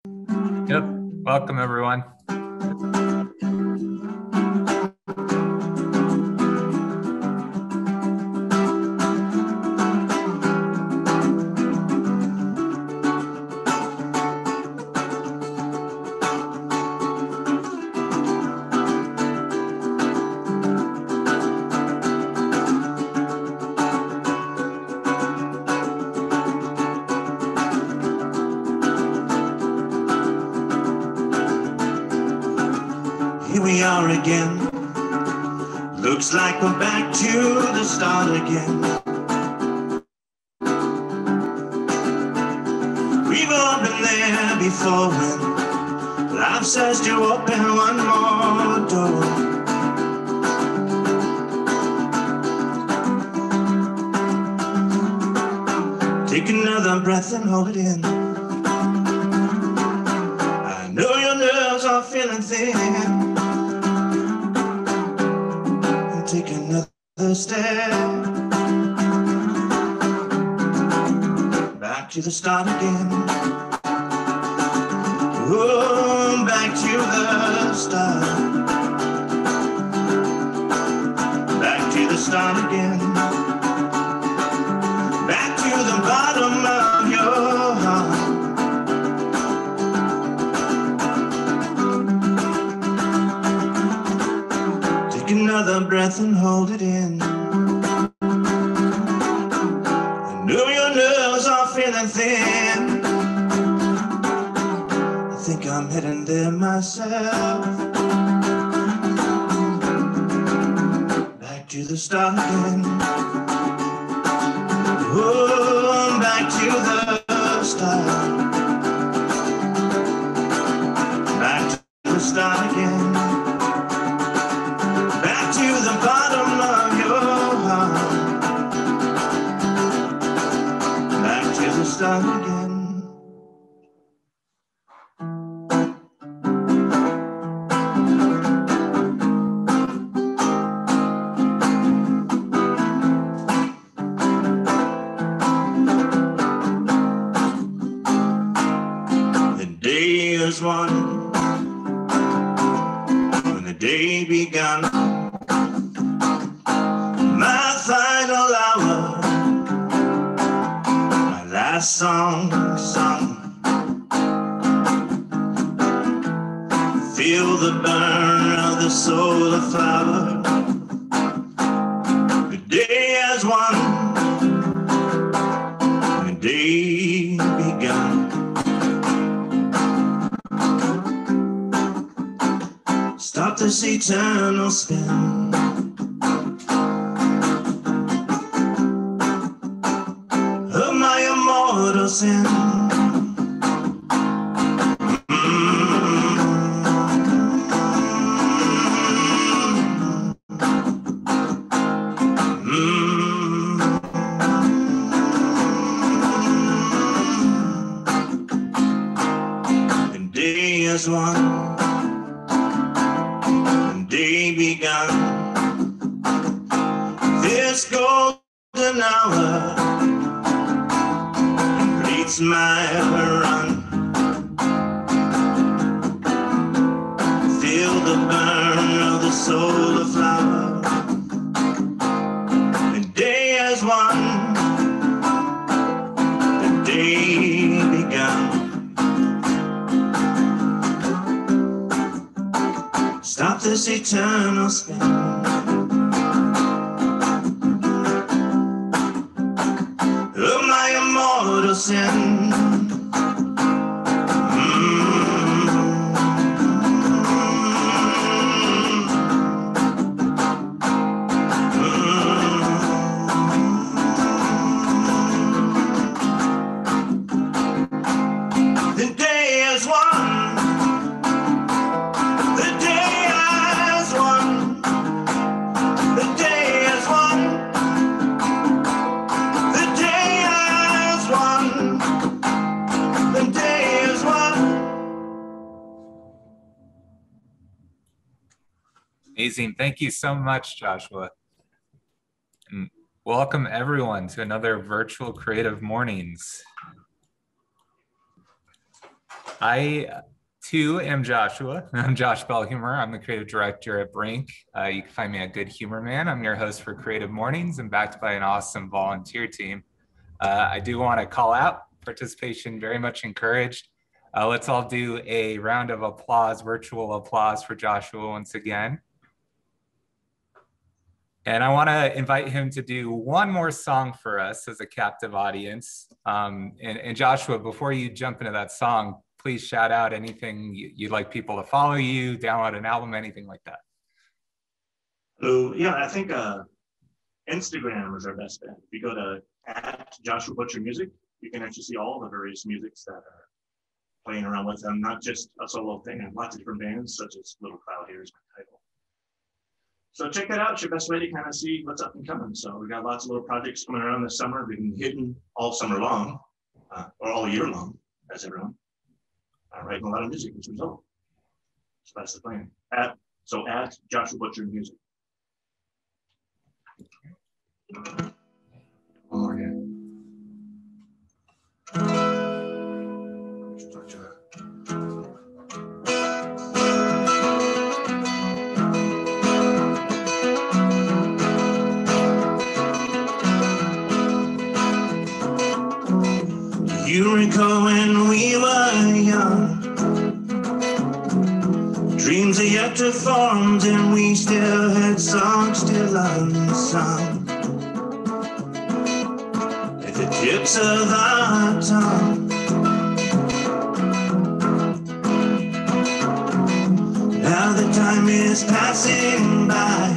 Yep. Welcome, everyone. Here we are again. Looks like we're back to the start again. We've all been there before when life says to open one more door. Take another breath and hold it in. I know your nerves are feeling thin. Take another step back to the start again. Oh, back to the start. Back to the start again. Back to the bottom of your heart. Another breath and hold it in. I know your nerves are feeling thin. I think I'm heading there myself. Back to the start again. Oh, back to the start. Back to the start again. To the bottom of your heart. Back to the start again. The day is one. When the day began, my final hour, my last song sung. Feel the burn of the solar flower. The day has won, the day begun. Stop this eternal spin. Sin. The day is one, the day begun. This golden hour completes my run. Feel the burn of the solar flower. The day has won, the day begun. Stop this eternal spin. Of my immortal sin. The day is one. The day has won. The day has won. The day has won. The day is won. Amazing. Thank you so much, Joshua. And welcome everyone to another virtual Creative Mornings. I too am Joshua. I'm Josh Bellhumor. I'm the creative director at Brink. You can find me at Good Humor Man. I'm your host for Creative Mornings and backed by an awesome volunteer team. I do want to call out participation, very much encouraged. Let's all do a round of applause, virtual applause for Joshua once again. And I want to invite him to do one more song for us as a captive audience. And Joshua, before you jump into that song, please shout out anything you'd like people to follow you, download an album, anything like that. So yeah, I think Instagram is our best bet. If you go to @JoshuaButcherMusic, you can actually see all the various musics that are playing around with them, not just a solo thing, and lots of different bands, such as Little Cloud here is my title. So check that out. It's your best way to kind of see what's up and coming. So we got lots of little projects coming around this summer. We've been hitting all summer long, or all year long, as everyone. Writing a lot of music as a result. So that's the plan. At Joshua Butcher Music. One more again. You recall when we were young, dreams are yet to form, and we still had songs still unsung at the tips of our tongue. Now the time is passing by,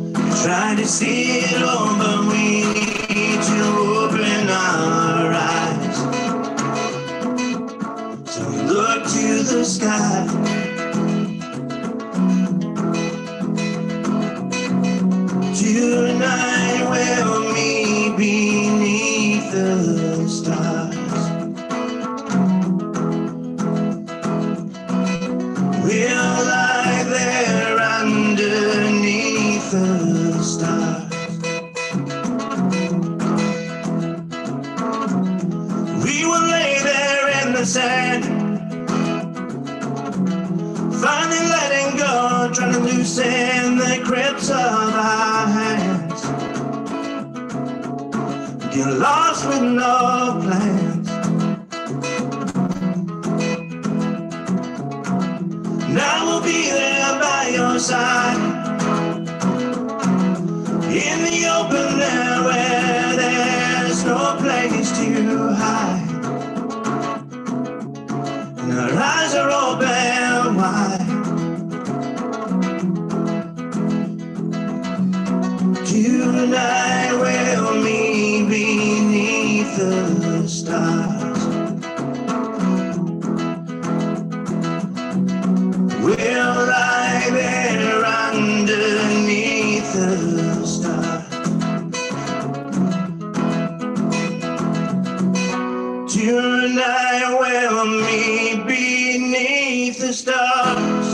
we try to see it all, but we need to open our eyes. So we look to the sky. Tonight we'll meet beneath the stars. We'll lie there underneath the stars. We will lay there in the sand, finally letting go, trying to loosen the grips of our hands. Get lost with no plans. Now we'll be there by your side, in the open there where there's no place to hide. And our eyes are open wide. Tonight we'll meet beneath the stars. We'll lie there underneath the stars. Tonight we'll meet beneath the stars.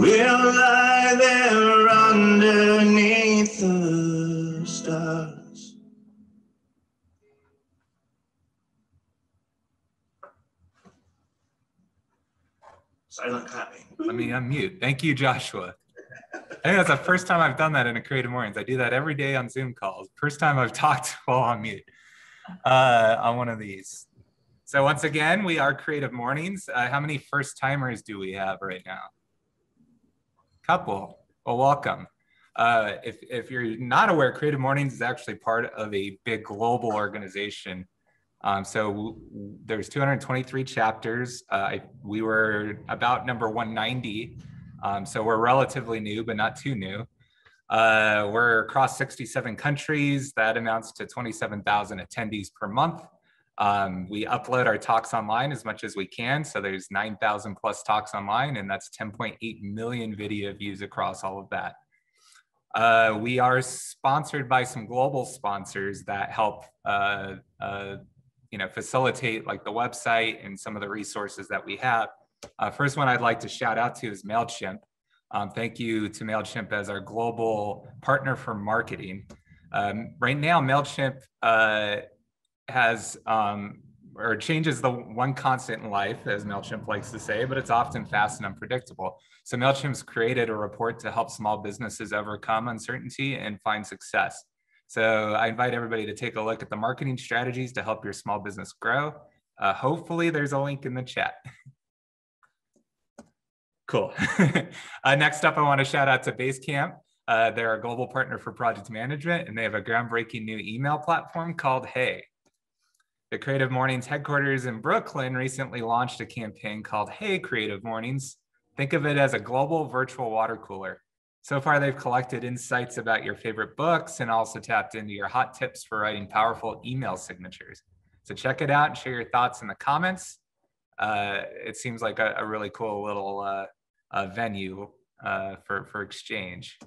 We'll lie there underneath the stars. Silent clapping. Let me unmute. Thank you, Joshua. I think that's the first time I've done that in a Creative Mornings. I do that every day on Zoom calls. First time I've talked while on mute on one of these. So once again, we are Creative Mornings. How many first timers do we have right now? Couple. Well, welcome. If you're not aware, Creative Mornings is actually part of a big global organization. So there's 223 chapters. We were about number 190. So we're relatively new, but not too new. We're across 67 countries. That amounts to 27,000 attendees per month. We upload our talks online as much as we can. So there's 9,000 plus talks online, and that's 10.8 million video views across all of that. We are sponsored by some global sponsors that help facilitate like the website and some of the resources that we have. First one I'd like to shout out to is Mailchimp. Thank you to Mailchimp as our global partner for marketing. Right now, Mailchimp has or changes the one constant in life, as Mailchimp likes to say, but it's often fast and unpredictable. So Mailchimp's created a report to help small businesses overcome uncertainty and find success. So I invite everybody to take a look at the marketing strategies to help your small business grow. Hopefully there's a link in the chat. Cool. Next up, I want to shout out to Basecamp. They're a global partner for project management, and they have a groundbreaking new email platform called Hey. The Creative Mornings headquarters in Brooklyn recently launched a campaign called Hey Creative Mornings. Think of it as a global virtual water cooler. So far, they've collected insights about your favorite books and also tapped into your hot tips for writing powerful email signatures. So check it out and share your thoughts in the comments. It seems like a really cool little venue for exchange.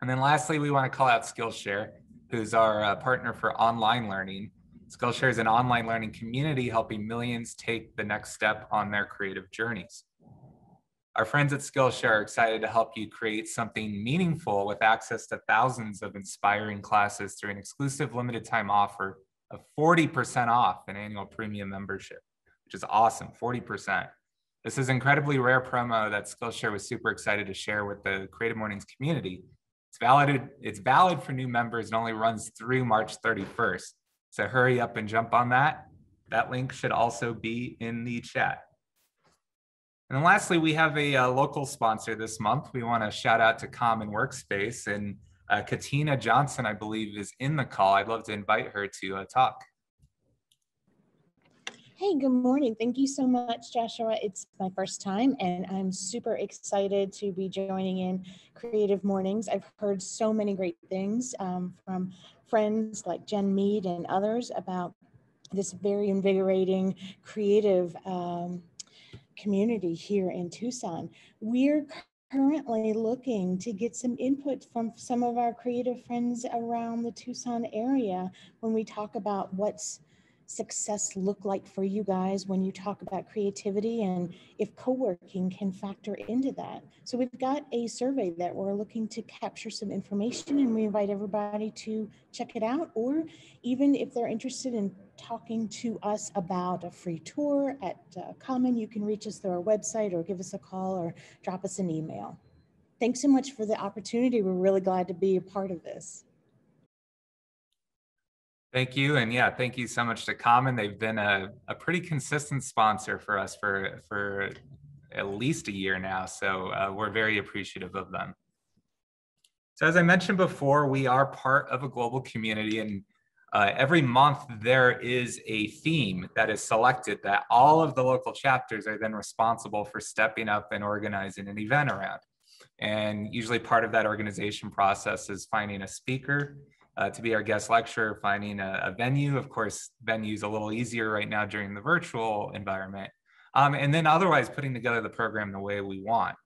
And then lastly, we want to call out Skillshare, who's our partner for online learning. Skillshare is an online learning community helping millions take the next step on their creative journeys. Our friends at Skillshare are excited to help you create something meaningful with access to thousands of inspiring classes through an exclusive limited time offer of 40% off an annual premium membership, which is awesome, 40%. This is incredibly rare promo that Skillshare was super excited to share with the Creative Mornings community. It's valid for new members and only runs through March 31st. So hurry up and jump on that. That link should also be in the chat. And then lastly, we have a local sponsor this month. We want to shout out to Common Workspace, and Katina Johnson, I believe, is in the call. I'd love to invite her to talk. Hey, good morning. Thank you so much, Joshua. It's my first time, and I'm super excited to be joining in Creative Mornings. I've heard so many great things from friends like Jen Mead and others about this very invigorating creative community here in Tucson. We're currently looking to get some input from some of our creative friends around the Tucson area when we talk about what's success look like for you guys when you talk about creativity and if co-working can factor into that. So we've got a survey that we're looking to capture some information, and we invite everybody to check it out, or even if they're interested in talking to us about a free tour at Common, you can reach us through our website or give us a call or drop us an email. Thanks so much for the opportunity. We're really glad to be a part of this. Thank you. And yeah, thank you so much to Common. They've been a pretty consistent sponsor for us for at least a year now. So we're very appreciative of them. So as I mentioned before, we are part of a global community, and every month there is a theme that is selected that all of the local chapters are then responsible for stepping up and organizing an event around. And usually part of that organization process is finding a speaker to be our guest lecturer, finding a venue. Of course, venue's a little easier right now during the virtual environment. And then otherwise putting together the program the way we want.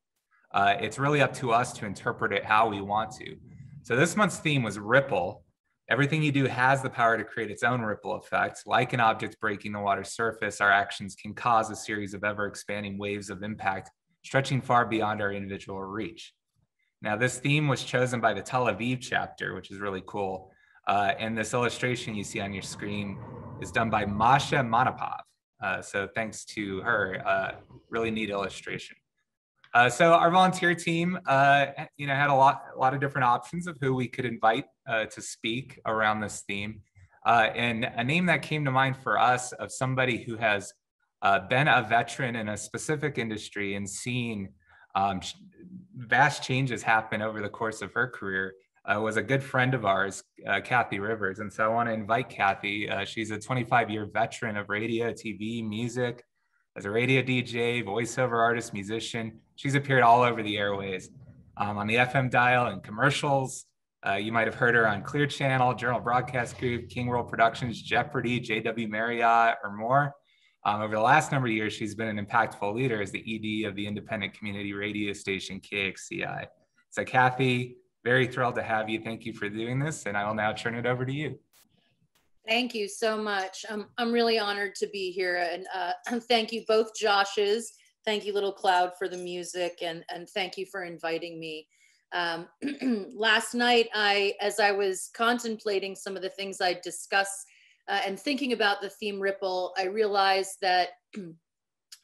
It's really up to us to interpret it how we want to. So this month's theme was Ripple. Everything you do has the power to create its own ripple effect. Like an object breaking the water's surface, our actions can cause a series of ever-expanding waves of impact, stretching far beyond our individual reach. Now, this theme was chosen by the Tel Aviv chapter, which is really cool. And this illustration you see on your screen is done by Masha Manapov. So thanks to her, really neat illustration. So our volunteer team, had a lot of different options of who we could invite to speak around this theme. And a name that came to mind for us of somebody who has been a veteran in a specific industry and seen vast changes happen over the course of her career was a good friend of ours, Cathy Rivers. And so I want to invite Cathy. She's a 25-year veteran of radio, TV, music, as a radio DJ, voiceover artist, musician. She's appeared all over the airways on the FM dial and commercials. You might have heard her on Clear Channel, Journal Broadcast Group, King World Productions, Jeopardy, JW Marriott, or more. Over the last number of years, she's been an impactful leader as the ED of the independent community radio station KXCI. So Cathy, very thrilled to have you. Thank you for doing this, and I will now turn it over to you. Thank you so much. I'm really honored to be here, and thank you both Joshes. Thank you, Little Cloud, for the music, and thank you for inviting me. Last night, as I was contemplating some of the things I discuss and thinking about the theme ripple, I realized that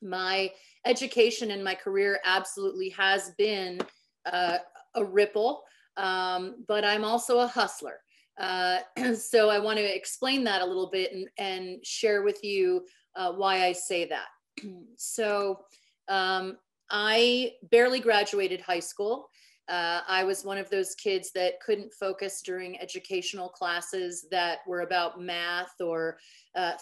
my education and my career absolutely has been a ripple, but I'm also a hustler. So I want to explain that a little bit and share with you why I say that. So I barely graduated high school. I was one of those kids that couldn't focus during educational classes that were about math or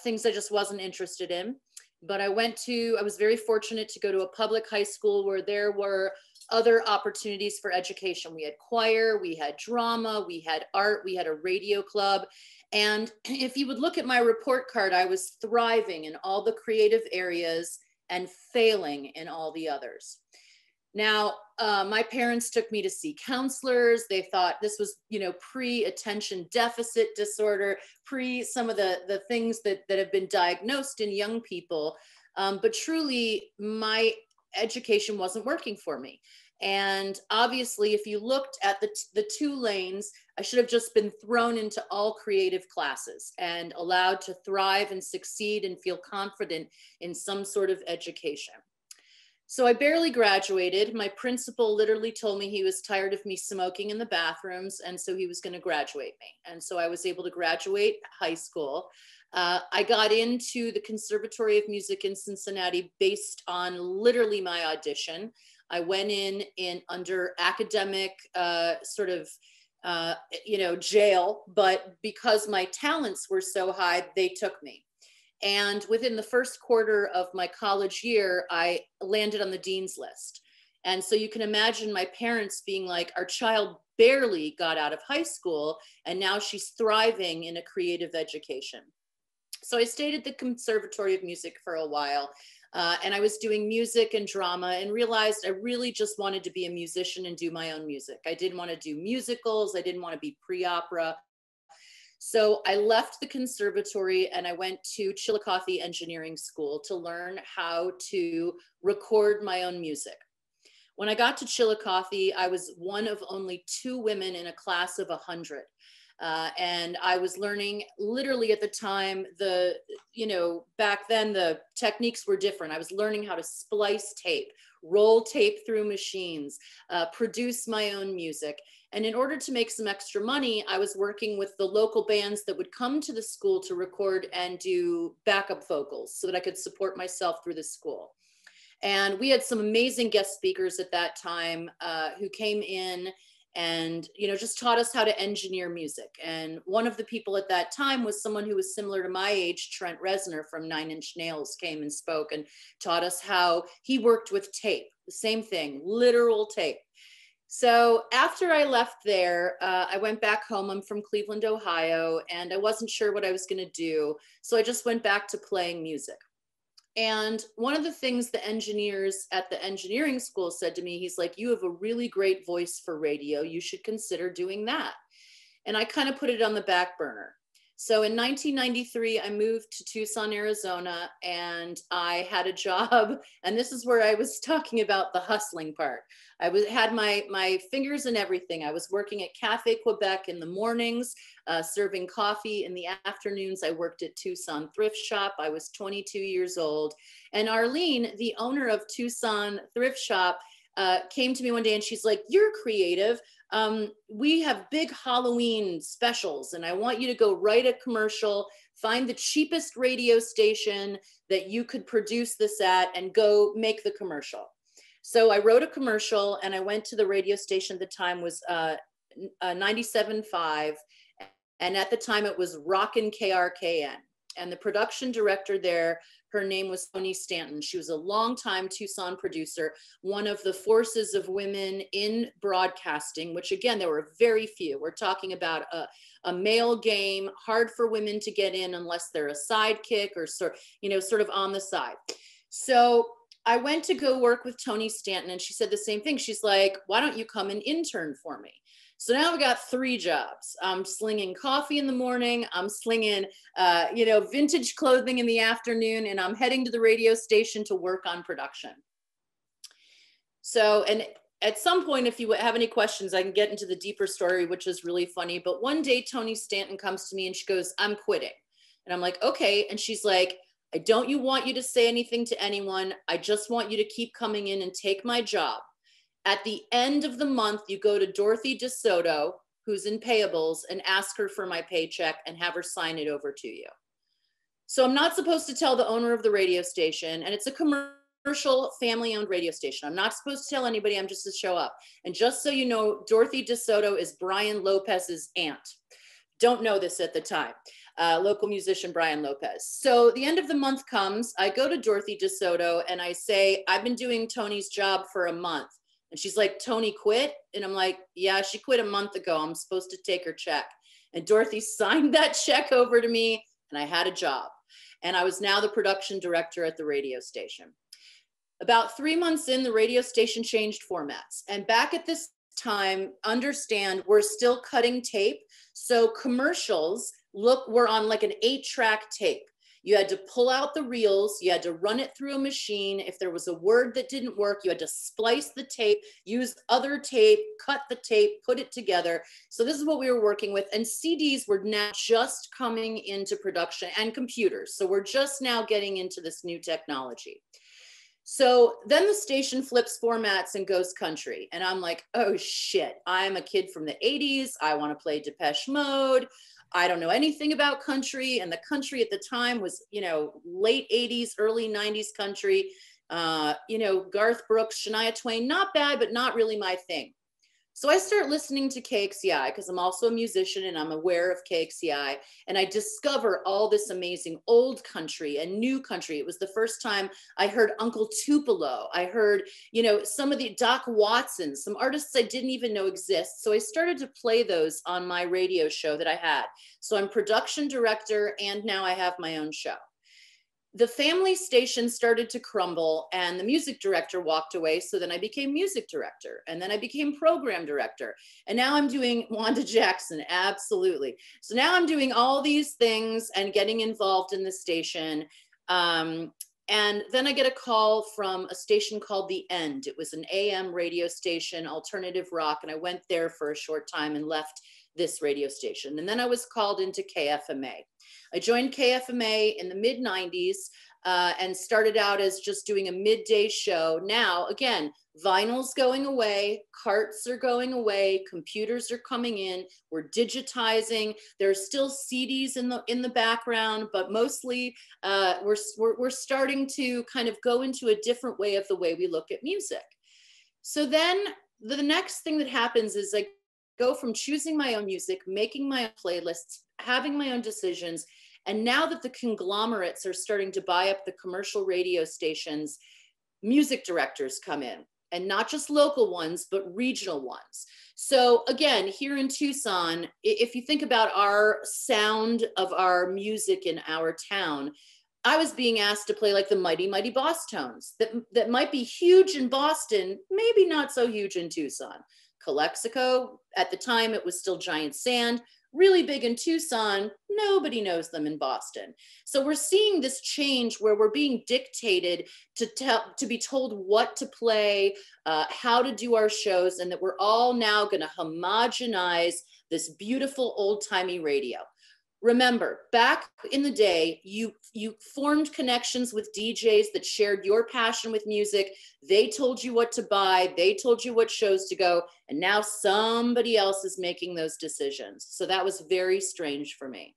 things I just wasn't interested in. But I was very fortunate to go to a public high school where there were other opportunities for education. We had choir, we had drama, we had art, we had a radio club. And if you would look at my report card, I was thriving in all the creative areas and failing in all the others. Now, my parents took me to see counselors. They thought this was, pre-attention deficit disorder, some of the things that have been diagnosed in young people. But truly, my education wasn't working for me. And obviously, if you looked at the two lanes, I should have just been thrown into all creative classes and allowed to thrive and succeed and feel confident in some sort of education. So I barely graduated. My principal literally told me he was tired of me smoking in the bathrooms, and so he was going to graduate me. And so I was able to graduate high school. I got into the Conservatory of Music in Cincinnati based on literally my audition. I went in under academic jail, but because my talents were so high, they took me. And within the first quarter of my college year, I landed on the dean's list. And so you can imagine my parents being like, our child barely got out of high school, and now she's thriving in a creative education. So I stayed at the Conservatory of Music for a while, and I was doing music and drama and realized I really just wanted to be a musician and do my own music. I didn't want to do musicals. I didn't want to be pre-opera. So I left the conservatory and I went to Chillicothe Engineering School to learn how to record my own music. When I got to Chillicothe, I was one of only 2 women in a class of 100. And I was learning literally at the time, back then the techniques were different. I was learning how to splice tape, roll tape through machines, produce my own music. And in order to make some extra money, I was working with the local bands that would come to the school to record and do backup vocals so that I could support myself through the school. And we had some amazing guest speakers at that time who came in and just taught us how to engineer music. And one of the people at that time was someone who was similar to my age. Trent Reznor from 9 Inch Nails came and spoke and taught us how he worked with tape, the same thing, literal tape. So after I left there, I went back home. I'm from Cleveland, Ohio, and I wasn't sure what I was going to do. So I just went back to playing music. And one of the things the engineers at the engineering school said to me, he's like, you have a really great voice for radio. You should consider doing that. And I kind of put it on the back burner. So in 1993, I moved to Tucson, Arizona, and I had a job. And this is where I was talking about the hustling part. I had my fingers in everything. I was working at Cafe Quebec in the mornings, serving coffee in the afternoons. I worked at Tucson Thrift Shop. I was 22 years old. And Arlene, the owner of Tucson Thrift Shop, came to me one day and she's like, you're creative. We have big Halloween specials and I want you to go write a commercial, find the cheapest radio station that you could produce this at and go make the commercial. So I wrote a commercial and I went to the radio station at the time was 97.5. And at the time it was Rockin' KRKN. And the production director there, her name was Tony Stanton. She was a longtime Tucson producer, one of the forces of women in broadcasting, which again, there were very few. We're talking about a male game, hard for women to get in unless they're a sidekick or sort of on the side. So I went to go work with Tony Stanton and she said the same thing. She's like, why don't you come and intern for me? So now I've got 3 jobs. I'm slinging coffee in the morning. I'm slinging, vintage clothing in the afternoon, and I'm heading to the radio station to work on production. So, and at some point, if you have any questions, I can get into the deeper story, which is really funny. But one day, Tony Stanton comes to me and she goes, I'm quitting. And I'm like, okay. And she's like, I don't want you to say anything to anyone. I just want you to keep coming in and take my job. At the end of the month, you go to Dorothy DeSoto, who's in payables, and ask her for my paycheck and have her sign it over to you. So I'm not supposed to tell the owner of the radio station, and it's a commercial family-owned radio station. I'm not supposed to tell anybody. I'm just to show up. And just so you know, Dorothy DeSoto is Brian Lopez's aunt. Don't know this at the time. Local musician Brian Lopez. So the end of the month comes, I go to Dorothy DeSoto and I say, I've been doing Tony's job for a month. And she's like, Tony quit? And I'm like, yeah, she quit a month ago. I'm supposed to take her check. And Dorothy signed that check over to me and I had a job. And I was now the production director at the radio station. About 3 months in, the radio station changed formats. And back at this time, understand, we're still cutting tape. So commercials were on like an 8-track tape. You had to pull out the reels, you had to run it through a machine. If there was a word that didn't work, you had to splice the tape, use other tape, cut the tape, put it together. So this is what we were working with. And CDs were now just coming into production, and computers. So we're just now getting into this new technology. So then the station flips formats and goes country. And I'm like, oh shit, I'm a kid from the 80s. I want to play Depeche Mode. I don't know anything about country. And the country at the time was, you know, late 80s, early 90s country. You know, Garth Brooks, Shania Twain, not bad, but not really my thing. So I start listening to KXCI because I'm also a musician and I'm aware of KXCI. And I discover all this amazing old country and new country. It was the first time I heard Uncle Tupelo. I heard, you know, some of the Doc Watson, some artists I didn't even know exist. So I started to play those on my radio show that I had. So I'm production director and now I have my own show. The family station started to crumble and the music director walked away. So then I became music director and then I became program director. And now I'm doing Wanda Jackson, absolutely. So now I'm doing all these things and getting involved in the station. And then I get a call from a station called The End. It was an AM radio station, alternative rock. And I went there for a short time and left this radio station. And then I was called into KFMA. I joined KFMA in the mid-90s and started out as just doing a midday show. Now, again, vinyl's going away, carts are going away, computers are coming in, we're digitizing. There's still CDs in the background, but mostly we're starting to kind of go into a different way of the way we look at music. So then the next thing that happens is I go from choosing my own music, making my own playlists, having my own decisions. And now that the conglomerates are starting to buy up the commercial radio stations, music directors come in, and not just local ones, but regional ones. So again, here in Tucson, if you think about our sound of our music in our town, I was being asked to play like the Mighty Mighty Boss Tones that might be huge in Boston, maybe not so huge in Tucson. Calexico, at the time it was still Giant Sand, really big in Tucson, nobody knows them in Boston. So we're seeing this change where we're being dictated to be told what to play, how to do our shows, and that we're all now gonna homogenize this beautiful old-timey radio. Remember, back in the day, you formed connections with DJs that shared your passion with music. They told you what to buy. They told you what shows to go. And now somebody else is making those decisions. So that was very strange for me.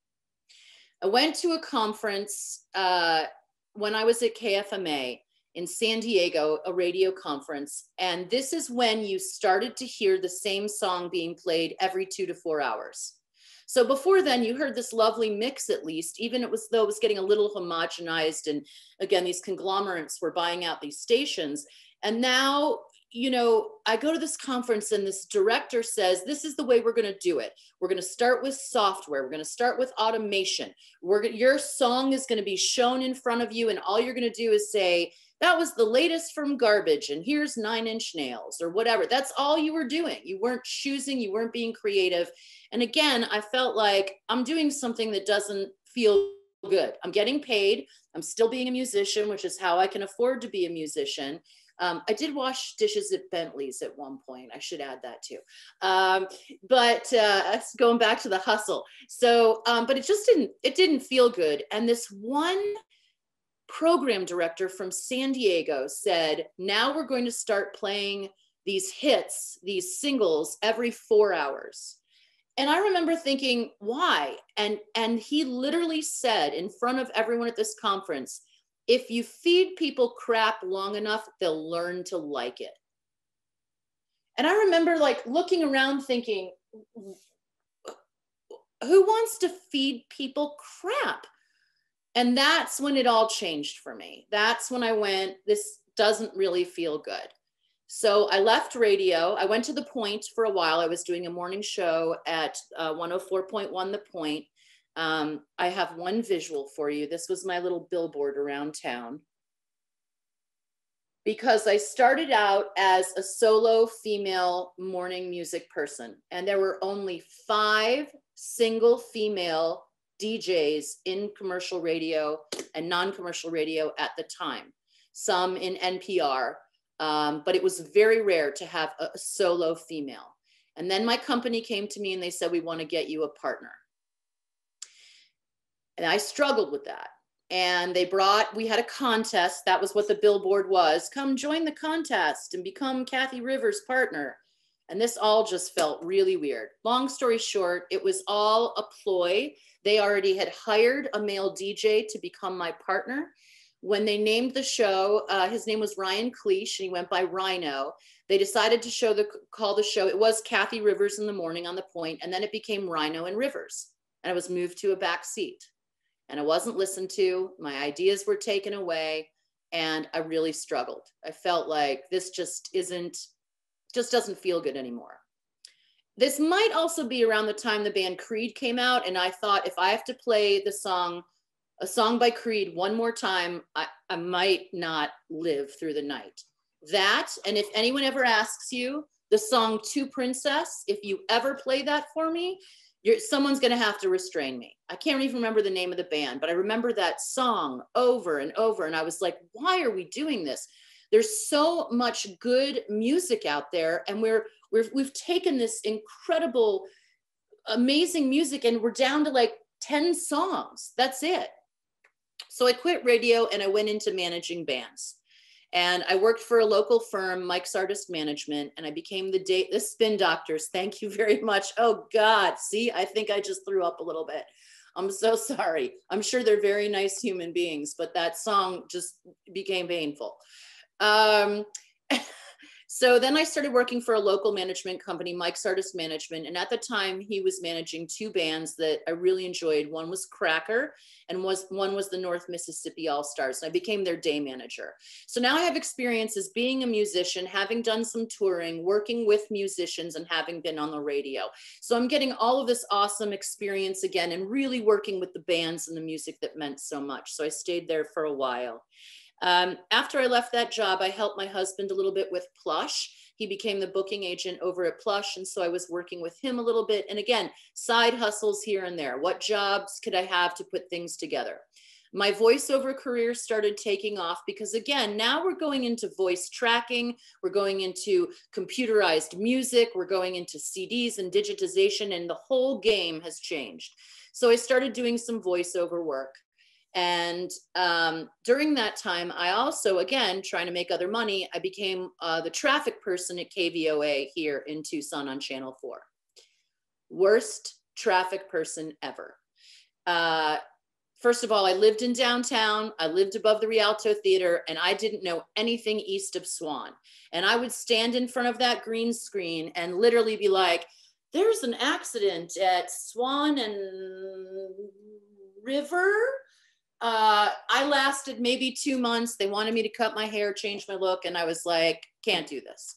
I went to a conference when I was at KFMA in San Diego, a radio conference. And this is when you started to hear the same song being played every 2 to 4 hours. So before then, you heard this lovely mix, at least, even though it was getting a little homogenized. And again, these conglomerates were buying out these stations. And now, you know, I go to this conference and this director says, this is the way we're going to do it. We're going to start with software. We're going to start with automation. Your song is going to be shown in front of you. And all you're going to do is say, that was the latest from Garbage, and here's 9 Inch Nails or whatever. That's all you were doing. You weren't choosing, you weren't being creative. And again, I felt like I'm doing something that doesn't feel good. I'm getting paid. I'm still being a musician, which is how I can afford to be a musician. I did wash dishes at Bentley's at one point. I should add that too. But going back to the hustle. So, but it didn't feel good. And this one program director from San Diego said, now we're going to start playing these hits, these singles every 4 hours. And I remember thinking, why? And he literally said in front of everyone at this conference, if you feed people crap long enough, they'll learn to like it. And I remember like looking around thinking, who wants to feed people crap? And that's when it all changed for me. That's when I went, this doesn't really feel good. So I left radio. I went to The Point for a while. I was doing a morning show at 104.1 The Point. I have one visual for you. This was my little billboard around town. Because I started out as a solo female morning music person, and there were only 5 single female DJs in commercial radio and non-commercial radio at the time, some in NPR, but it was very rare to have a solo female. And then my company came to me and they said, we want to get you a partner. And I struggled with that. And we had a contest. That was what the billboard was. Come join the contest and become Cathy Rivers' partner. And this all just felt really weird. Long story short, it was all a ploy. They already had hired a male DJ to become my partner. When they named the show, his name was Ryan Cleesh, and he went by Rhino. They decided to call the show. It was Cathy Rivers in the morning on The Point, and then it became Rhino and Rivers. And I was moved to a back seat. And I wasn't listened to. My ideas were taken away, and I really struggled. I felt like this just doesn't feel good anymore. This might also be around the time the band Creed came out, and I thought if I have to play a song by Creed one more time, I might not live through the night. That, and if anyone ever asks you the song To Princess, if you ever play that for me, someone's going to have to restrain me. I can't even remember the name of the band, but I remember that song over and over. And I was like, why are we doing this? There's so much good music out there. And we've taken this incredible, amazing music and we're down to like 10 songs. That's it. So I quit radio and I went into managing bands. And I worked for a local firm, Mike's Artist Management, and I became the Spin Doctors. Thank you very much. Oh God, see, I think I just threw up a little bit. I'm so sorry. I'm sure they're very nice human beings, but that song just became painful. So then I started working for a local management company, Mike's Artist Management. And at the time he was managing 2 bands that I really enjoyed. One was Cracker and one was the North Mississippi All-Stars. And I became their day manager. So now I have experience as being a musician, having done some touring, working with musicians and having been on the radio. So I'm getting all of this awesome experience again and really working with the bands and the music that meant so much. So I stayed there for a while. After I left that job, I helped my husband a little bit with Plush. He became the booking agent over at Plush. And so I was working with him a little bit. And again, side hustles here and there. What jobs could I have to put things together? My voiceover career started taking off because again, now we're going into voice tracking. We're going into computerized music. We're going into CDs and digitization, and the whole game has changed. So I started doing some voiceover work. And during that time, I also, again, trying to make other money, I became the traffic person at KVOA here in Tucson on Channel 4. Worst traffic person ever. First of all, I lived in downtown. I lived above the Rialto Theater, and I didn't know anything east of Swan. And I would stand in front of that green screen and literally be like, there's an accident at Swan and River. I lasted maybe 2 months. They wanted me to cut my hair, change my look. And I was like, can't do this.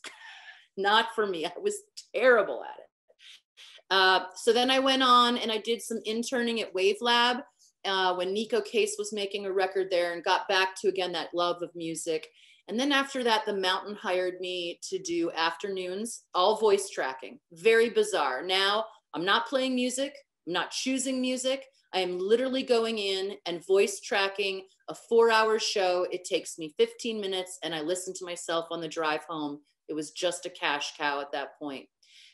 Not for me. I was terrible at it. So then I went on and I did some interning at Wave Lab when Nico Case was making a record there, and got back to, again, that love of music. And then after that, the Mountain hired me to do afternoons, all voice tracking. Very bizarre. Now I'm not playing music. I'm not choosing music. I am literally going in and voice tracking a 4-hour show. It takes me 15 minutes and I listen to myself on the drive home. It was just a cash cow at that point.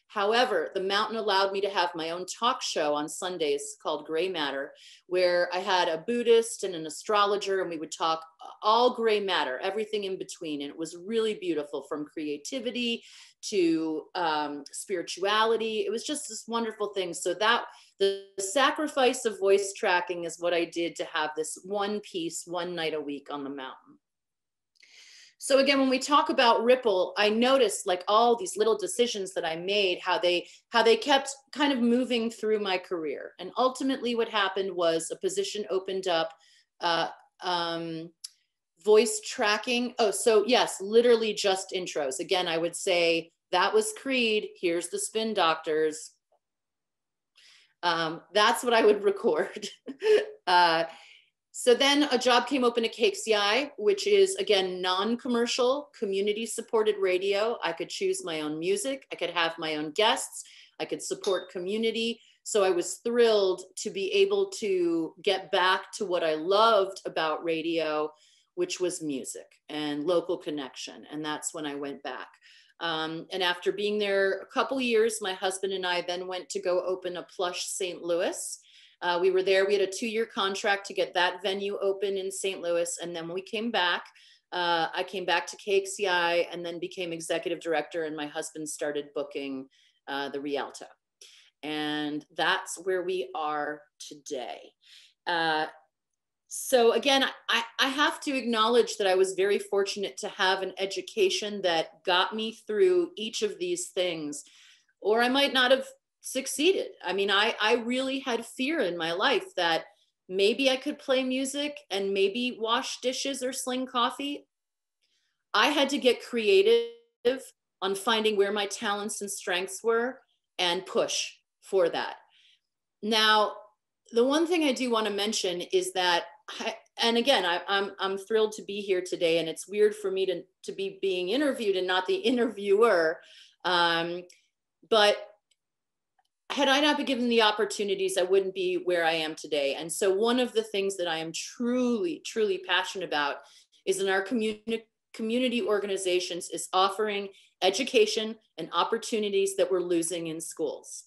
However, the mountain allowed me to have my own talk show on Sundays called Gray Matter, where I had a Buddhist and an astrologer, and we would talk all gray matter, everything in between. And it was really beautiful, from creativity to spirituality. It was just this wonderful thing. So that the sacrifice of voice tracking is what I did to have this one piece, one night a week on the mountain. So again, when we talk about Ripple, I noticed like all these little decisions that I made, how they kept kind of moving through my career. And ultimately what happened was a position opened up, voice tracking. Oh, so yes, literally just intros. Again, I would say that was Creed. Here's the Spin Doctors. That's what I would record. So then a job came open at KCI, which is, again, non-commercial, community-supported radio. I could choose my own music. I could have my own guests. I could support community. So I was thrilled to be able to get back to what I loved about radio, which was music and local connection. And that's when I went back. And after being there a couple years, my husband and I then went to go open a Plush St. Louis. We were there, we had a 2-year contract to get that venue open in St. Louis. And then when we came back, I came back to KXCI and then became executive director, and my husband started booking the Rialto. And that's where we are today. So again, I have to acknowledge that I was very fortunate to have an education that got me through each of these things, or I might not have succeeded. I mean, I really had fear in my life that maybe I could play music and maybe wash dishes or sling coffee. I had to get creative on finding where my talents and strengths were and push for that. Now, the one thing I do want to mention is that, and again, I'm thrilled to be here today, and it's weird for me to be being interviewed and not the interviewer. But had I not been given the opportunities, I wouldn't be where I am today. And so one of the things that I am truly, truly passionate about is in our community organizations is offering education and opportunities that we're losing in schools.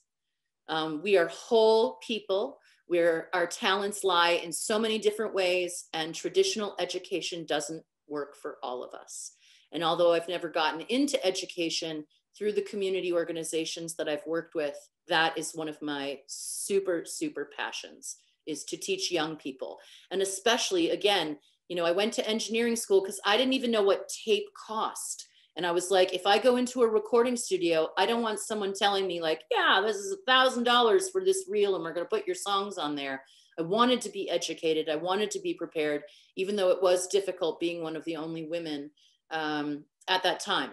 We are whole people where our talents lie in so many different ways, and traditional education doesn't work for all of us. And although I've never gotten into education, through the community organizations that I've worked with, that is one of my super, super passions, is to teach young people. And especially, again, you know, I went to engineering school because I didn't even know what tape cost. And I was like, if I go into a recording studio, I don't want someone telling me like, yeah, this is $1,000 for this reel and we're going to put your songs on there. I wanted to be educated. I wanted to be prepared, even though it was difficult being one of the only women at that time.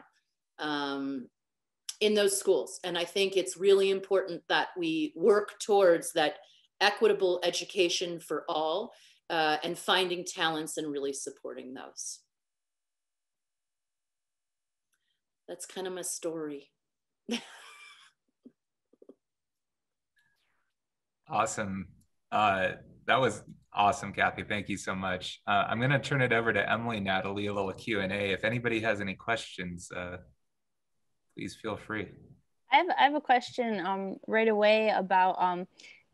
In those schools. And I think it's really important that we work towards that equitable education for all, and finding talents and really supporting those. That's kind of my story. Awesome. That was awesome, Cathy. Thank you so much. I'm going to turn it over to Emily now to lead a little Q&A. If anybody has any questions, please feel free. I have a question right away about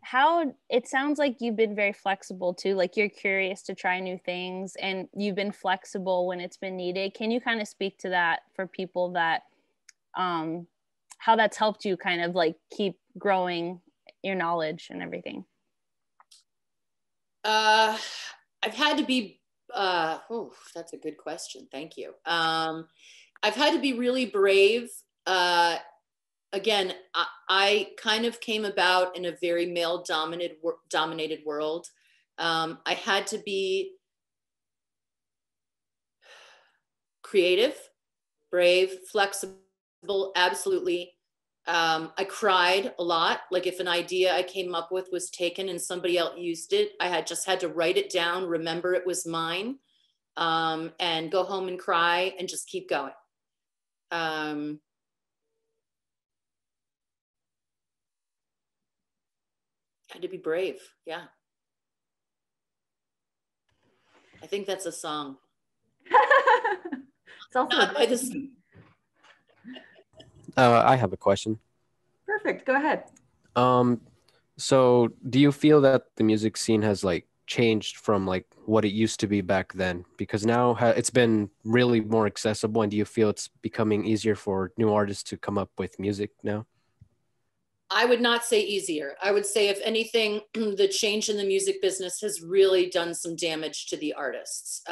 how it sounds like you've been very flexible too, like you're curious to try new things and you've been flexible when it's been needed. Can you kind of speak to that for people, that how that's helped you kind of like keep growing your knowledge and everything? I've had to be, oh, that's a good question. Thank you. I've had to be really brave. Again, I kind of came about in a very male dominated world. I had to be creative, brave, flexible, absolutely. I cried a lot. Like if an idea I came up with was taken and somebody else used it, I just had to write it down, remember it was mine, and go home and cry and just keep going. Had to be brave. Yeah. think that's a song. It's also Not by this. I have a question. Perfect. Go ahead. So do you feel that the music scene has like changed from like what it used to be back then? Because now it's been really more accessible, and do you feel it's becoming easier for new artists to come up with music now? I would not say easier. I would say, if anything, the change in the music business has really done some damage to the artists.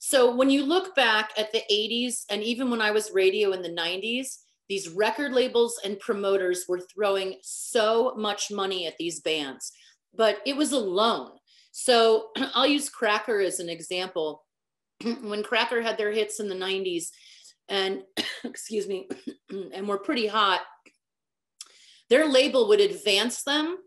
So when you look back at the 80s, and even when I was radio in the 90s, these record labels and promoters were throwing so much money at these bands, but it was a loan. So I'll use Cracker as an example. When Cracker had their hits in the 90s and, excuse me, and were pretty hot, their label would advance them,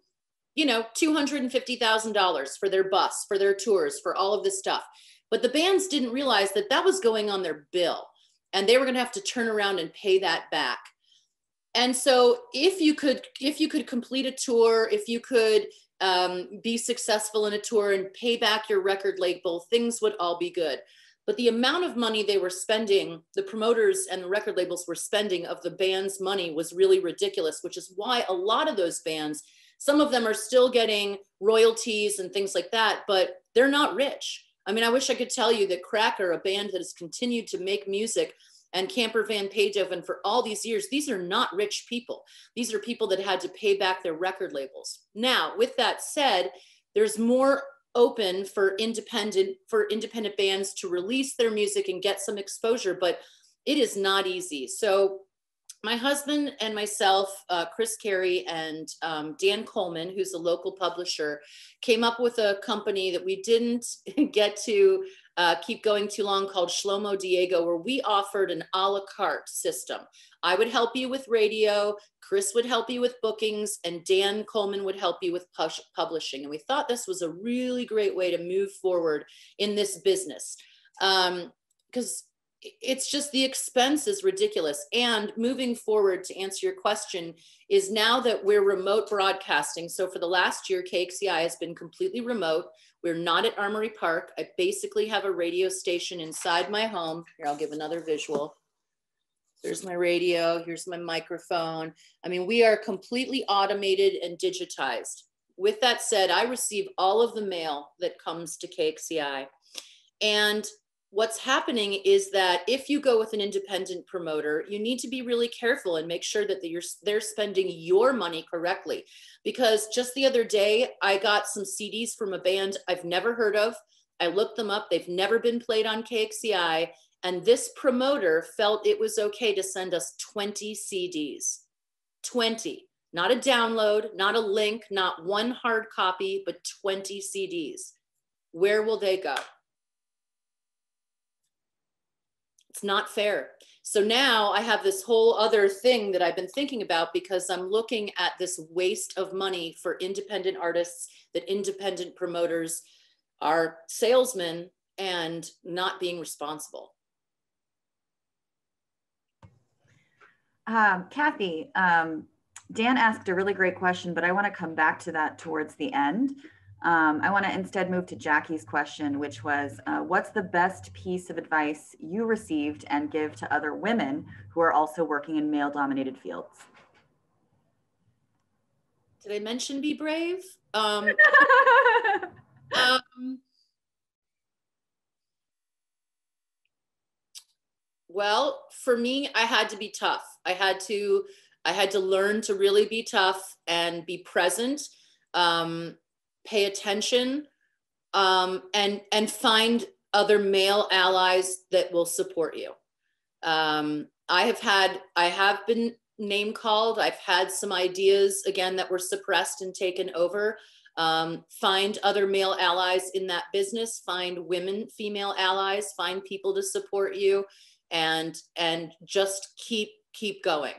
you know, $250,000 for their bus, for their tours, for all of this stuff. But the bands didn't realize that that was going on their bill, and they were going to have to turn around and pay that back. And so if you could complete a tour, if you could be successful in a tour and pay back your record label, things would all be good. But the amount of money they were spending, the promoters and the record labels were spending of the band's money, was really ridiculous, which is why a lot of those bands, some of them are still getting royalties and things like that, but they're not rich. I mean, I wish I could tell you that Cracker, a band that has continued to make music, and Camper Van Beethoven for all these years, these are not rich people. These are people that had to pay back their record labels. Now, with that said, there's more open for independent bands to release their music and get some exposure, but it is not easy. So my husband and myself, Chris Carey and Dan Coleman, who's a local publisher, came up with a company that we didn't get to keep going too long, called Shlomo Diego, where we offered an a la carte system. I would help you with radio, Chris would help you with bookings, and Dan Coleman would help you with publishing. And we thought this was a really great way to move forward in this business, because it's just, the expense is ridiculous. And moving forward, to answer your question, is now that we're remote broadcasting. So for the last year, KXCI has been completely remote. We're not at Armory Park. I basically have a radio station inside my home. Here, I'll give another visual. There's my radio, here's my microphone. I mean, we are completely automated and digitized. With that said, I receive all of the mail that comes to KXCI. And what's happening is that if you go with an independent promoter, you need to be really careful and make sure that they're spending your money correctly. Because just the other day, I got some CDs from a band I've never heard of. I looked them up. They've never been played on KXCI. And this promoter felt it was okay to send us 20 CDs. 20. Not a download, not a link, not one hard copy, but 20 CDs. Where will they go? It's not fair. So now I have this whole other thing that I've been thinking about, because I'm looking at this waste of money for independent artists, that independent promoters are salesmen and not being responsible. Cathy, Dan asked a really great question, but I want to come back to that towards the end. I want to instead move to Jackie's question, which was, what's the best piece of advice you received and give to other women who are also working in male-dominated fields? Did I mention be brave? Well, for me, I had to be tough. I had to learn to really be tough and be present, pay attention, and find other male allies that will support you. I have been name called. I've had some ideas, again, that were suppressed and taken over. Find other male allies in that business, find female allies, find people to support you, and just keep going.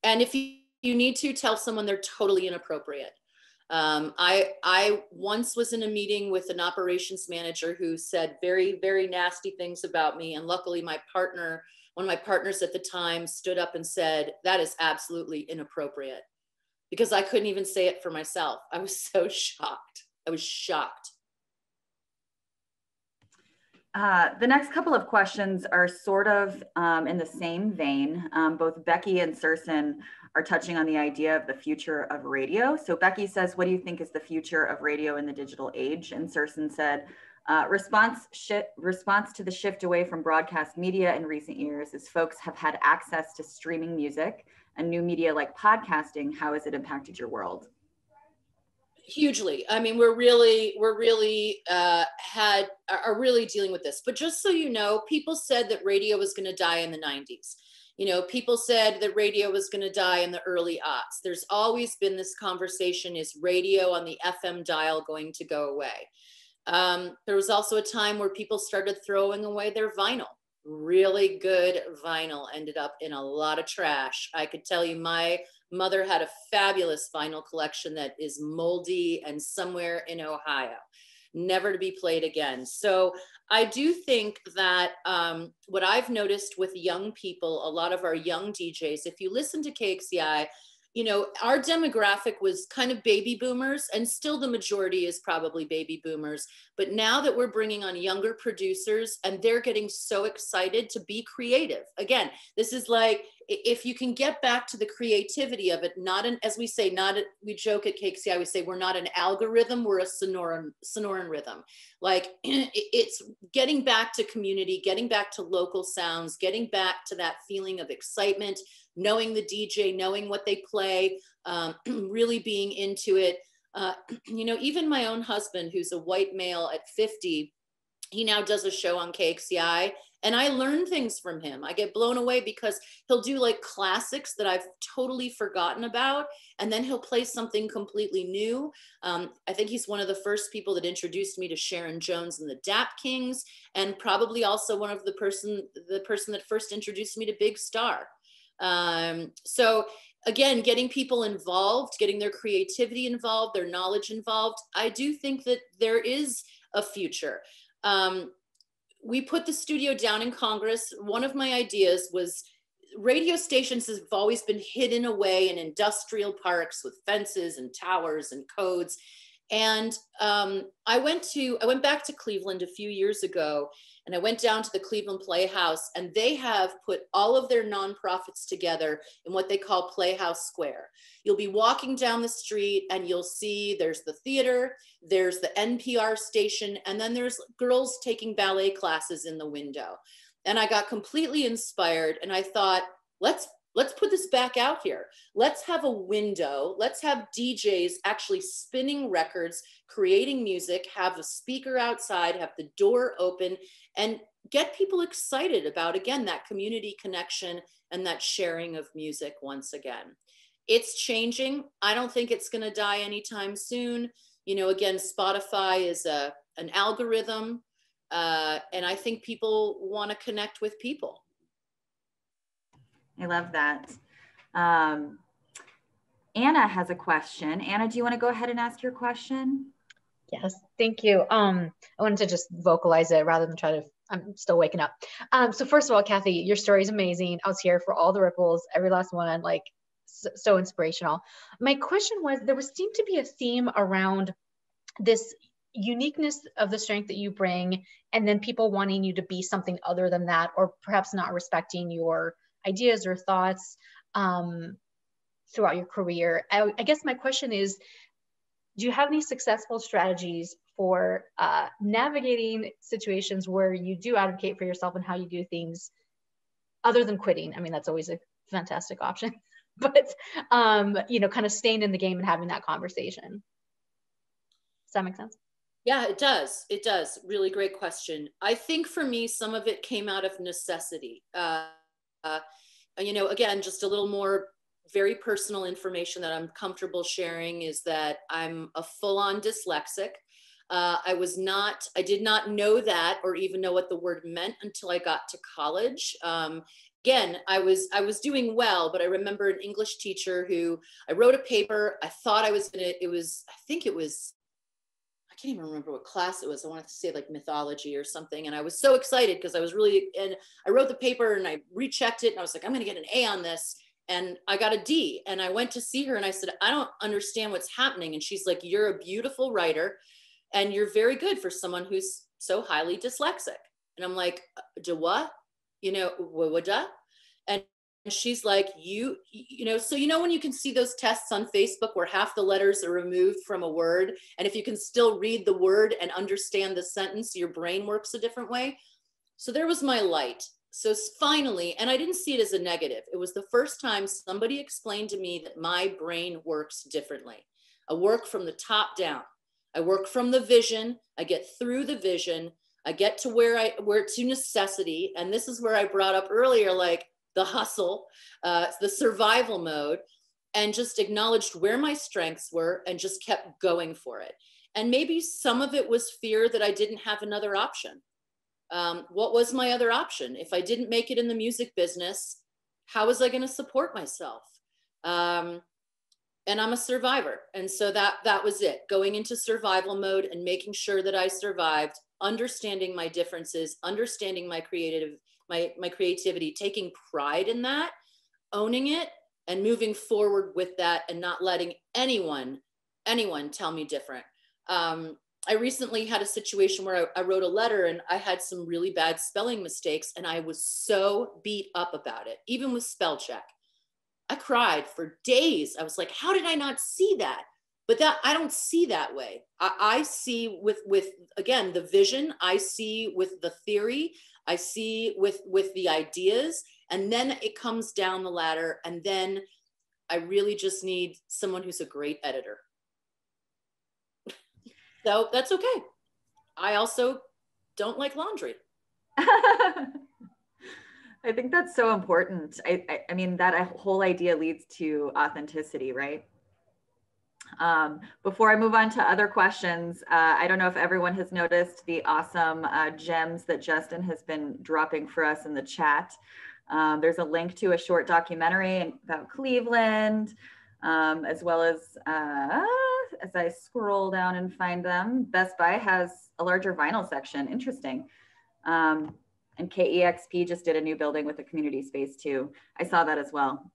And if you need to, tell someone they're totally inappropriate. I once was in a meeting with an operations manager who said very, very nasty things about me. And luckily one of my partners at the time, stood up and said, that is absolutely inappropriate, because I couldn't even say it for myself. I was so shocked. I was shocked. The next couple of questions are sort of in the same vein. Both Becky and Serson are touching on the idea of the future of radio. So Becky says, what do you think is the future of radio in the digital age? And Serson said, response to the shift away from broadcast media in recent years is folks have had access to streaming music and new media like podcasting. How has it impacted your world? Hugely. I mean, are really dealing with this. But just so you know, people said that radio was going to die in the 90s. You know, people said that radio was going to die in the early aughts. There's always been this conversation, is radio on the FM dial going to go away? There was also a time where people started throwing away their vinyl. Really good vinyl ended up in a lot of trash. I could tell you my mother had a fabulous vinyl collection that is moldy and somewhere in Ohio, never to be played again. So I do think that what I've noticed with young people, a lot of our young DJs, if you listen to KXCI, you know, our demographic was kind of baby boomers, and still the majority is probably baby boomers. But now that we're bringing on younger producers and they're getting so excited to be creative. Again, this is like, if you can get back to the creativity of it, not an, as we say, we joke at KXCI, we say we're not an algorithm, we're a sonoran rhythm. Like it's getting back to community, getting back to local sounds, getting back to that feeling of excitement, knowing the DJ, knowing what they play, really being into it. You know, even my own husband, who's a white male at 50, he now does a show on KXCI, and I learn things from him. I get blown away because he'll do like classics that I've totally forgotten about, and then he'll play something completely new. I think he's one of the first people that introduced me to Sharon Jones and the Dap Kings, and probably also one of the person that first introduced me to Big Star. So again, getting people involved, getting their creativity involved, their knowledge involved. I do think that there is a future. We put the studio down in Congress. One of my ideas was radio stations have always been hidden away in industrial parks with fences and towers and codes. And I went back to Cleveland a few years ago, and I went down to the Cleveland Playhouse, and they have put all of their nonprofits together in what they call Playhouse Square. You'll be walking down the street and you'll see there's the theater, there's the NPR station, and then there's girls taking ballet classes in the window. And I got completely inspired, and I thought, let's put this back out here. Let's have a window. Let's have DJs actually spinning records, creating music, have a speaker outside, have the door open, and get people excited about, again, that community connection and that sharing of music once again. It's changing. I don't think it's going to die anytime soon. You know, again, Spotify is an algorithm, and I think people want to connect with people. I love that. Anna has a question. Anna, do you want to go ahead and ask your question? Yes, thank you. I wanted to just vocalize it rather than try to, I'm still waking up. So first of all, Cathy, your story is amazing. I was here for all the ripples, every last one, like so inspirational. My question was, there seemed to be a theme around this uniqueness of the strength that you bring, and then people wanting you to be something other than that, or perhaps not respecting your ideas or thoughts throughout your career. I guess my question is, do you have any successful strategies for navigating situations where you do advocate for yourself and how you do things other than quitting? I mean, that's always a fantastic option, but you know, kind of staying in the game and having that conversation. Does that make sense? Yeah, it does. It does. Really great question. I think for me, some of it came out of necessity. You know, again, just a little more very personal information that I'm comfortable sharing is that I'm a full-on dyslexic. I did not know that or even know what the word meant until I got to college. Again, I was doing well, but I remember an English teacher who, I wrote a paper. I thought I was gonna, I can't even remember what class it was. I wanted to say like mythology or something. And I was so excited because and I wrote the paper and I rechecked it and I was like, I'm going to get an A on this. And I got a D. And I went to see her and I said, I don't understand what's happening. And she's like, you're a beautiful writer and you're very good for someone who's so highly dyslexic. And I'm like, do what? You know, what? And she's like, you know, so you know when you can see those tests on Facebook where half the letters are removed from a word, and if you can still read the word and understand the sentence, your brain works a different way. So there was my light. So finally, and I didn't see it as a negative. It was the first time somebody explained to me that my brain works differently. I work from the top down. I work from the vision. I get through the vision. I get to where to necessity. And this is where I brought up earlier, like the hustle, the survival mode, and just acknowledged where my strengths were and just kept going for it. And maybe some of it was fear that I didn't have another option. What was my other option? If I didn't make it in the music business, how was I going to support myself? And I'm a survivor. And so that was it, going into survival mode and making sure that I survived, understanding my differences, understanding my creativity, taking pride in that, owning it, and moving forward with that, and not letting anyone tell me different. I recently had a situation where I wrote a letter and I had some really bad spelling mistakes, and I was so beat up about it, even with spell check. I cried for days. I was like, how did I not see that? But that I don't see that way. I see with again, the vision, I see with the theory, I see with the ideas, and then it comes down the ladder. And then I really just need someone who's a great editor. So that's okay. I also don't like laundry. I think that's so important. I mean, that whole idea leads to authenticity, right? Before I move on to other questions, I don't know if everyone has noticed the awesome gems that Justin has been dropping for us in the chat. There's a link to a short documentary about Cleveland, as well as I scroll down and find them, Best Buy has a larger vinyl section. Interesting. And KEXP just did a new building with a community space too. I saw that as well.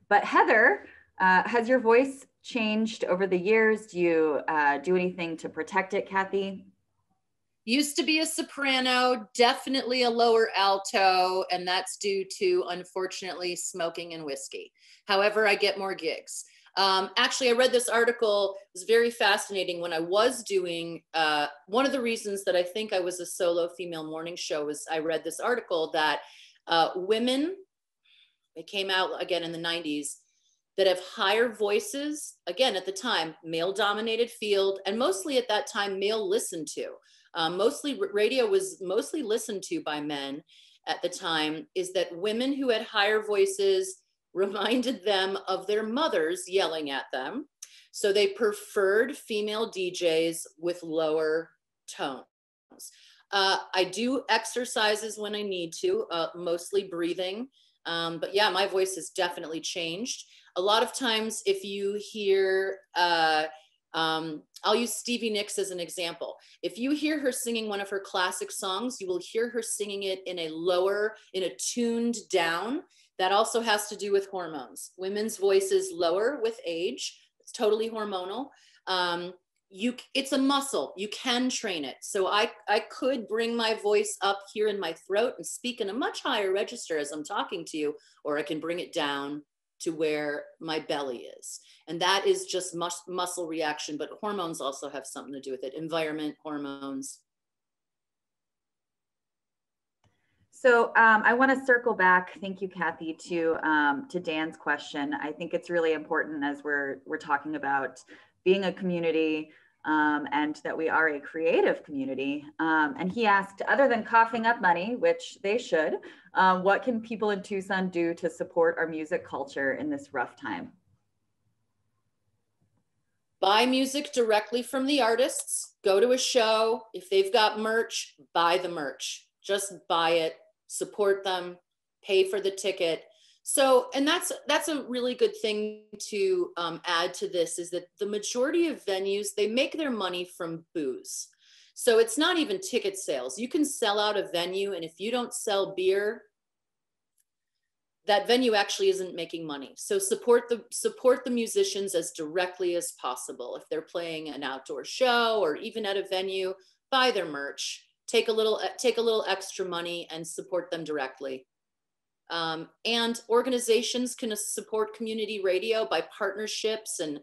But Heather, has your voice changed over the years? Do you do anything to protect it, Cathy? Used to be a soprano, definitely a lower alto, and that's due to, unfortunately, smoking and whiskey. However, I get more gigs. Actually, I read this article. It was very fascinating. When I was doing, one of the reasons that I think I was a solo female morning show was I read this article that women, it came out again in the 90s, that have higher voices, again, at the time, male-dominated field, and mostly at that time, male listened to. Mostly radio was mostly listened to by men at the time, is that women who had higher voices reminded them of their mothers yelling at them. So they preferred female DJs with lower tones. I do exercises when I need to, mostly breathing. But yeah, my voice has definitely changed. A lot of times if you hear, I'll use Stevie Nicks as an example. If you hear her singing one of her classic songs, you will hear her singing it in a tuned down. That also has to do with hormones. Women's voices lower with age. It's totally hormonal. It's a muscle. You can train it. So I could bring my voice up here in my throat and speak in a much higher register as I'm talking to you, or I can bring it down to where my belly is. And that is just muscle reaction, but hormones also have something to do with it. Environment, hormones. So I want to circle back. Thank you, Cathy, to Dan's question. I think it's really important as we're talking about being a community and that we are a creative community. And he asked, other than coughing up money, which they should, what can people in Tucson do to support our music culture in this rough time? Buy music directly from the artists. Go to a show. If they've got merch, buy the merch. Just buy it. Support them, pay for the ticket. So, and that's a really good thing to add to this, is that the majority of venues, they make their money from booze. So it's not even ticket sales. You can sell out a venue, and if you don't sell beer, that venue actually isn't making money. So support the musicians as directly as possible. If they're playing an outdoor show or even at a venue, buy their merch, take a little extra money and support them directly. And organizations can support community radio by partnerships and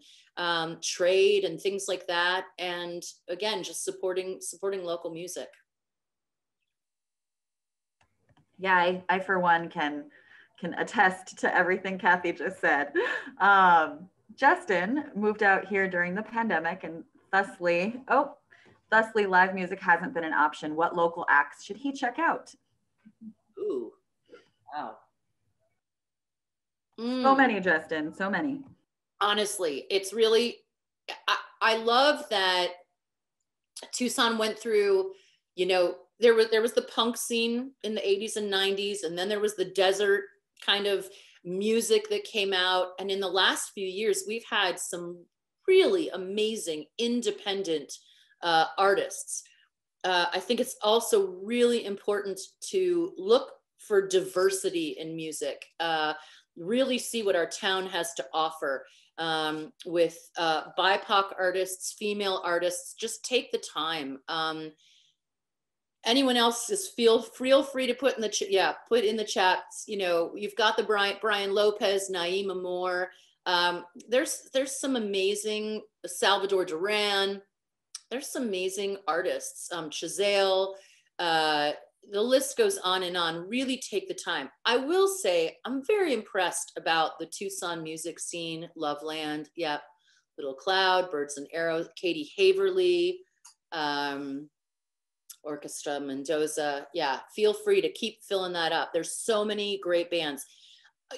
trade and things like that. And again, just supporting local music. Yeah, I for one can attest to everything Cathy just said. Justin moved out here during the pandemic, and thusly live music hasn't been an option. What local acts should he check out? Ooh, wow. So many, Justin, so many. Honestly, it's really, I love that Tucson went through, you know, there was the punk scene in the 80s and 90s, and then there was the desert kind of music that came out. And in the last few years, we've had some really amazing independent artists. I think it's also really important to look for diversity in music, really see what our town has to offer with BIPOC artists, female artists. Just take the time. Anyone else is feel free to put in the put in the chats. You know, you've got the Brian Lopez, Naima Moore. There's some amazing Salvador Duran. There's some amazing artists. Chazelle. The list goes on and on. Really take the time. I will say I'm very impressed about the Tucson music scene. Loveland, yeah, Little Cloud, Birds and Arrows, Katie Haverly. Orchestra Mendoza. Yeah, feel free to keep filling that up. There's so many great bands.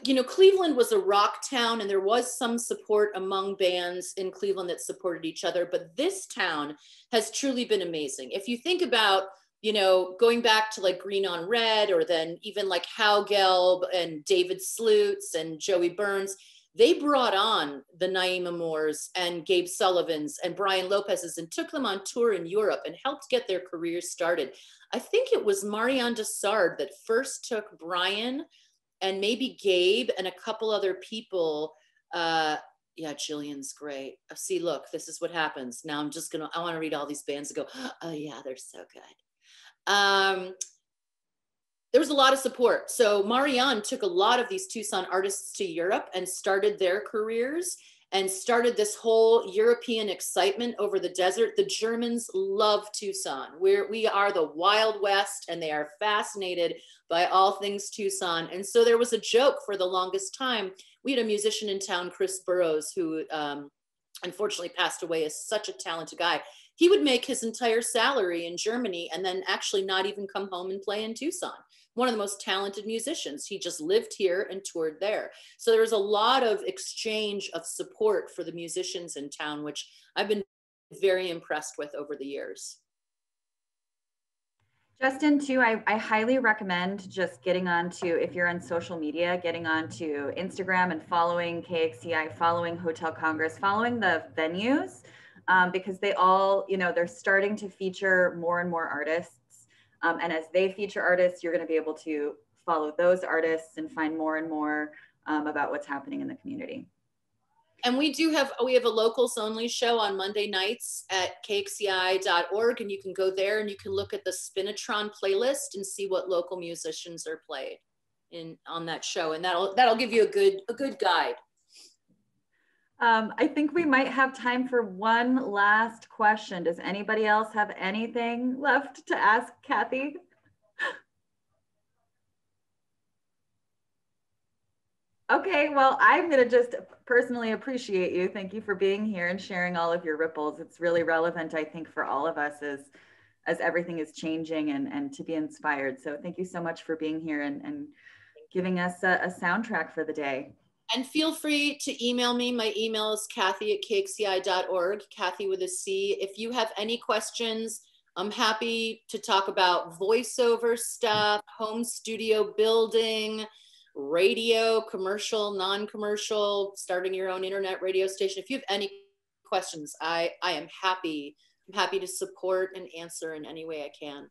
You know, Cleveland was a rock town, and there was some support among bands in Cleveland that supported each other, but this town has truly been amazing. If you think about, you know, going back to like Green on Red, or then even like Hal Gelb and David Slutz and Joey Burns, they brought on the Naima Moores and Gabe Sullivans and Brian Lopez's and took them on tour in Europe and helped get their careers started. I think it was Marianne Dessard that first took Brian and maybe Gabe and a couple other people. Yeah, Jillian's great. See, look, this is what happens. Now I want to read all these bands and go, oh yeah, they're so good. There was a lot of support. So Marianne took a lot of these Tucson artists to Europe and started their careers and started this whole European excitement over the desert. The Germans love Tucson. We are the Wild West, and they are fascinated by all things Tucson. And so there was a joke for the longest time. We had a musician in town, Chris Burrows, who unfortunately passed away, as such a talented guy. He would make his entire salary in Germany and then actually not even come home and play in Tucson. One of the most talented musicians. He just lived here and toured there. So there was a lot of exchange of support for the musicians in town, which I've been very impressed with over the years. Justin, too, I highly recommend just getting onto, if you're on social media, getting onto Instagram and following KXCI, following Hotel Congress, following the venues, because they all, you know, they're starting to feature more and more artists. And as they feature artists, you're going to be able to follow those artists and find more and more about what's happening in the community. And we have a locals only show on Monday nights at kxci.org, and you can go there and you can look at the Spinatron playlist and see what local musicians are played on that show, and that'll give you a good guide. I think we might have time for one last question. Does anybody else have anything left to ask Cathy? Okay, well, I'm going to just personally appreciate you. Thank you for being here and sharing all of your ripples. It's really relevant, I think, for all of us as everything is changing and to be inspired. So thank you so much for being here and giving us a soundtrack for the day. And feel free to email me. My email is Cathy@kxci.org, Cathy with a C. If you have any questions, I'm happy to talk about voiceover stuff, home studio building, radio, commercial, non-commercial, starting your own internet radio station. If you have any questions, I am happy. I'm happy to support and answer in any way I can.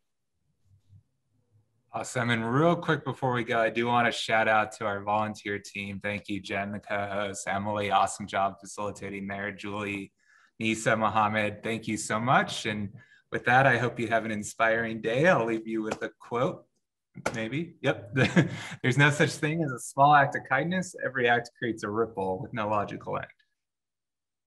Awesome. And real quick before we go, I do want to shout out to our volunteer team. Thank you, Jen, the co-host, Emily, awesome job facilitating there, Julie, Nisa, Mohammed, thank you so much. And with that, I hope you have an inspiring day. I'll leave you with a quote, maybe. Yep. There's no such thing as a small act of kindness. Every act creates a ripple with no logical end.